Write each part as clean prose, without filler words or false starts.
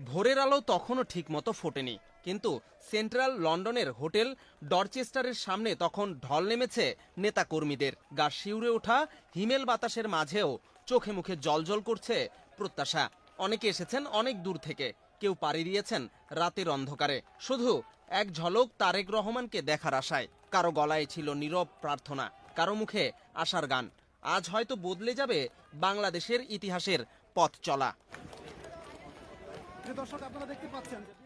ভোরের আলো তখনও ঠিকমতো ফোটেনি, কিন্তু সেন্ট্রাল লন্ডনের হোটেল ডরচেস্টারের সামনে তখন ঢল নেমেছে নেতাকর্মীদের। গা শিউরে ওঠা হিমেল বাতাসের মাঝেও চোখে মুখে জলজল করছে প্রত্যাশা। অনেকে এসেছেন অনেক দূর থেকে, কেউ পাড়ি দিয়েছেন রাতের অন্ধকারে শুধু এক ঝলক তারেক রহমানকে দেখার আশায়। কারো গলায় ছিল নীরব প্রার্থনা, কারো মুখে আশার গান। আজ হয়তো বদলে যাবে বাংলাদেশের ইতিহাসের পথ চলা।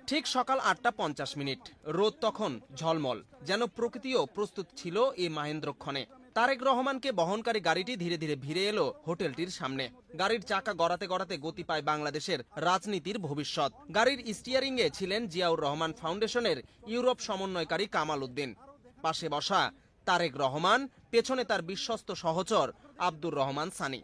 ঠিক সকাল 8:50, রোদ তখন ঝলমল, যেন প্রকৃতিও প্রস্তুত ছিল এই মাহেন্দ্রক্ষণে। তারেক রহমানকে বহনকারী গাড়িটি ধীরে ধীরে ভিড়ে এলো হোটেলটির সামনে। গাড়ির চাকা গড়াতে গড়াতে গতি পায় বাংলাদেশের রাজনীতির ভবিষ্যৎ। গাড়ির স্টিয়ারিংয়ে ছিলেন জিয়াউর রহমান ফাউন্ডেশনের ইউরোপ সমন্বয়কারী কামাল উদ্দিন। পাশে বসা তারেক রহমান, পেছনে তার বিশ্বস্ত সহচর আব্দুর রহমান সানি।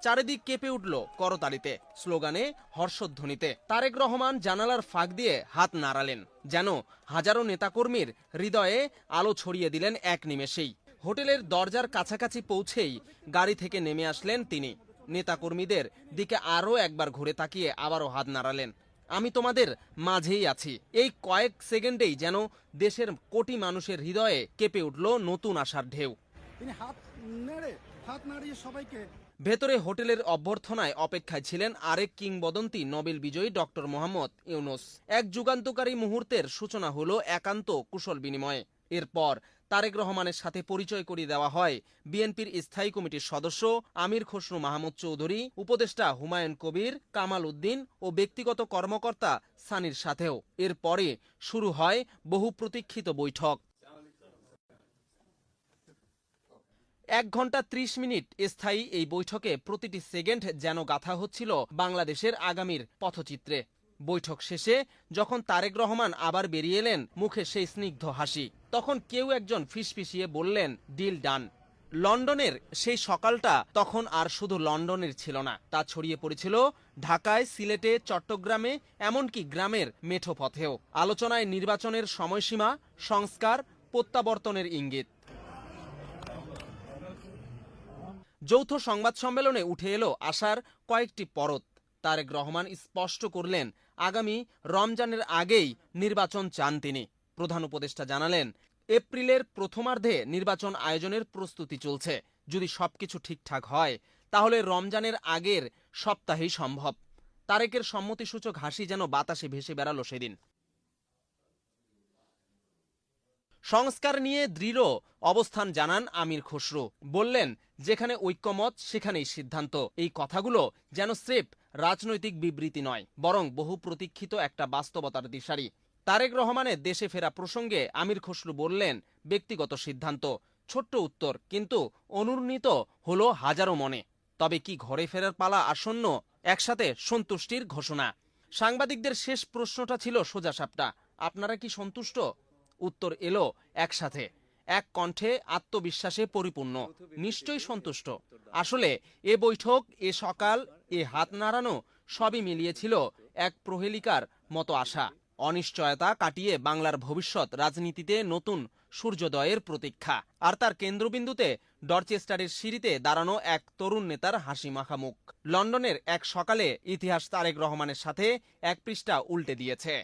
চারিদিক কেঁপে উঠল করতালিতে, স্লোগানে, হর্ষধ্বনিতে। তারেক রহমান জানালার ফাঁক দিয়ে হাত নাড়ালেন, যেন হাজারো নেতাকর্মীর হৃদয়ে আলো ছড়িয়ে দিলেন এক নিমেষেই। হোটেলের দরজার কাছাকাছি পৌঁছেই গাড়ি থেকে নেমে আসলেন তিনি। নেতাকর্মীদের দিকে আরও একবার ঘুরে তাকিয়ে আবারও হাত নাড়ালেন। আমি তোমাদের মাঝেই আছি। এই কয়েক সেকেন্ডেই যেন দেশের কোটি মানুষের হৃদয়ে কেঁপে উঠল নতুন আশার ঢেউ। তিনি হাত নাড়িয়ে সবাইকে। ভেতরে হোটেলের অভ্যর্থনায় অপেক্ষায় ছিলেন আরেক কিংবদন্তি নোবেল বিজয়ী ডক্টর মোহাম্মদ ইউনূস। এক যুগান্তকারী মুহূর্তের সূচনা হলো একান্ত কুশল বিনিময়ে। এরপর তারেক রহমানের সাথে পরিচয় করিয়ে দেওয়া হয় বিএনপির স্থায়ী কমিটির সদস্য আমির খসরু মাহমুদ চৌধুরী, উপদেষ্টা হুমায়ুন কবির, কামাল উদ্দিন ও ব্যক্তিগত কর্মকর্তা সানির সাথেও। এরপরে শুরু হয় বহু প্রতীক্ষিত বৈঠক। 1 ঘন্টা 30 মিনিট স্থায়ী এই বৈঠকে প্রতিটি সেকেন্ড যেন গাথা হচ্ছিল বাংলাদেশের আগামীর পথচিত্রে। বৈঠক শেষে যখন তারেক রহমান আবার বেরিয়ে এলেন, মুখে সেই স্নিগ্ধ হাসি, তখন কেউ একজন ফিসফিসিয়ে বললেন, ডিল ডান। লন্ডনের সেই সকালটা তখন আর শুধু লন্ডনের ছিল না, তা ছড়িয়ে পড়েছিল ঢাকায়, সিলেটে, চট্টগ্রামে, এমনকি গ্রামের মেঠো পথেও। আলোচনায় নির্বাচনের সময়সীমা, সংস্কার, প্রত্যাবর্তনের ইঙ্গিত। যৌথ সংবাদ সম্মেলনে উঠে এলো আশার কয়েকটি পরত। তারেক রহমান স্পষ্ট করলেন, আগামী রমজানের আগেই নির্বাচন চান তিনি। প্রধান উপদেষ্টা জানালেন, এপ্রিলের প্রথমার্ধে নির্বাচন আয়োজনের প্রস্তুতি চলছে। যদি সবকিছু ঠিকঠাক হয় তাহলে রমজানের আগের সপ্তাহেই সম্ভব। তারেকের সম্মতিসূচক হাসি যেন বাতাসে ভেসে বেড়ালো সেদিন। সংস্কার নিয়ে দৃঢ় অবস্থান জানান আমির খসরু। বললেন, যেখানে ঐক্যমত সেখানেই সিদ্ধান্ত। এই কথাগুলো যেন স্রেফ রাজনৈতিক বিবৃতি নয়, বরং বহু প্রতীক্ষিত একটা বাস্তবতার দিশারি। তারেক রহমানের দেশে ফেরা প্রসঙ্গে আমির খসরু বললেন, ব্যক্তিগত সিদ্ধান্ত। ছোট্ট উত্তর, কিন্তু অনুর্ণিত হলো হাজারো মনে। তবে কি ঘরে ফেরার পালা আসন্ন? একসাথে সন্তুষ্টির ঘোষণা। সাংবাদিকদের শেষ প্রশ্নটা ছিল সোজাসাপটা, আপনারা কি সন্তুষ্ট? উত্তর এলো একসাথে, এক কণ্ঠে, আত্মবিশ্বাসে পরিপূর্ণ, নিশ্চয়ই সন্তুষ্ট। আসলে এ বৈঠক, এ সকাল, এ হাত নাড়ানো সবই মিলিয়েছিল এক প্রহেলিকার মতো আশা। অনিশ্চয়তা কাটিয়ে বাংলার ভবিষ্যৎ রাজনীতিতে নতুন সূর্যোদয়ের প্রতীক্ষা। আর তার কেন্দ্রবিন্দুতে ডরচেস্টারের সিঁড়িতে দাঁড়ানো এক তরুণ নেতার হাসি মাখা মুখ। লন্ডনের এক সকালে ইতিহাস তারেক রহমানের সাথে এক পৃষ্ঠা উল্টে দিয়েছে।